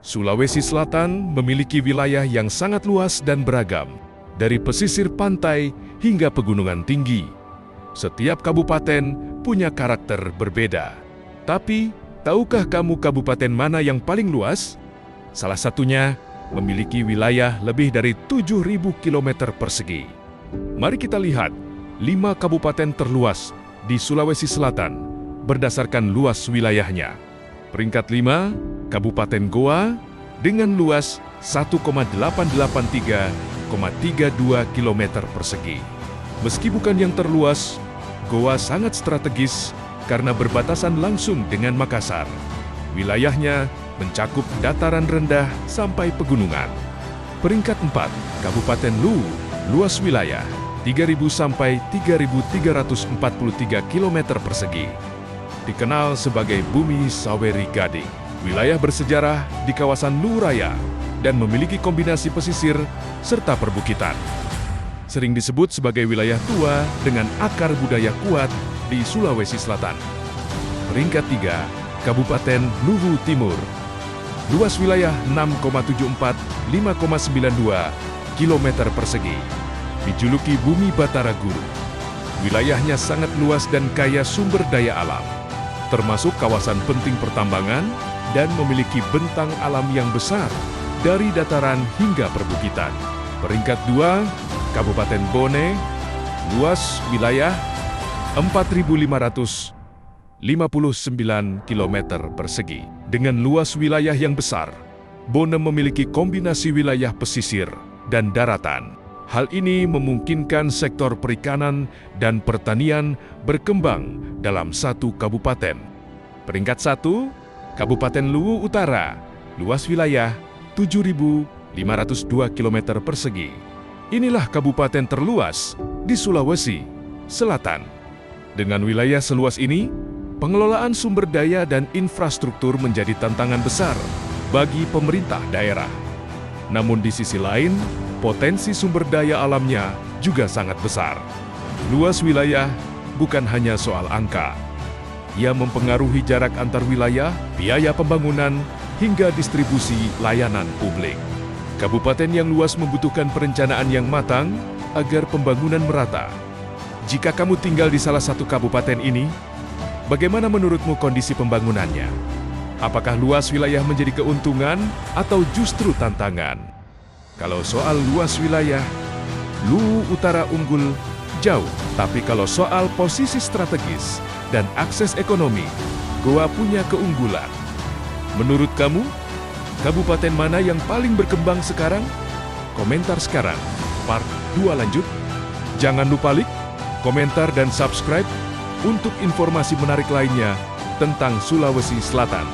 Sulawesi Selatan memiliki wilayah yang sangat luas dan beragam, dari pesisir pantai hingga pegunungan tinggi. Setiap kabupaten punya karakter berbeda. Tapi, tahukah kamu kabupaten mana yang paling luas? Salah satunya memiliki wilayah lebih dari 7.000 km persegi. Mari kita lihat 5 kabupaten terluas di Sulawesi Selatan berdasarkan luas wilayahnya. Peringkat 5, Kabupaten Goa dengan luas 1,883,32 km persegi. Meski bukan yang terluas, Goa sangat strategis karena berbatasan langsung dengan Makassar. Wilayahnya mencakup dataran rendah sampai pegunungan. Peringkat 4, Kabupaten Luwu, luas wilayah 3.000 sampai 3.343 km persegi. Dikenal sebagai Bumi Saweri Gading. Wilayah bersejarah di kawasan Luwu Raya dan memiliki kombinasi pesisir serta perbukitan. Sering disebut sebagai wilayah tua dengan akar budaya kuat di Sulawesi Selatan. Peringkat 3, Kabupaten Luwu Timur. Luas wilayah 6,74-5,92 km persegi. Dijuluki Bumi Batara Guru. Wilayahnya sangat luas dan kaya sumber daya alam, termasuk kawasan penting pertambangan dan memiliki bentang alam yang besar dari dataran hingga perbukitan. Peringkat 2, Kabupaten Bone, luas wilayah 4.559 km persegi. Dengan luas wilayah yang besar, Bone memiliki kombinasi wilayah pesisir dan daratan. Hal ini memungkinkan sektor perikanan dan pertanian berkembang dalam satu kabupaten. Peringkat 1, Kabupaten Luwu Utara, luas wilayah 7.502 km persegi. Inilah kabupaten terluas di Sulawesi Selatan. Dengan wilayah seluas ini, pengelolaan sumber daya dan infrastruktur menjadi tantangan besar bagi pemerintah daerah. Namun di sisi lain, potensi sumber daya alamnya juga sangat besar. Luas wilayah bukan hanya soal angka. Ia mempengaruhi jarak antar wilayah, biaya pembangunan, hingga distribusi layanan publik. Kabupaten yang luas membutuhkan perencanaan yang matang agar pembangunan merata. Jika kamu tinggal di salah satu kabupaten ini, bagaimana menurutmu kondisi pembangunannya? Apakah luas wilayah menjadi keuntungan atau justru tantangan? Kalau soal luas wilayah, Luwu Utara unggul jauh. Tapi kalau soal posisi strategis dan akses ekonomi, Goa punya keunggulan. Menurut kamu, kabupaten mana yang paling berkembang sekarang? Komentar sekarang. Part 2 lanjut. Jangan lupa like, komentar, dan subscribe untuk informasi menarik lainnya tentang Sulawesi Selatan.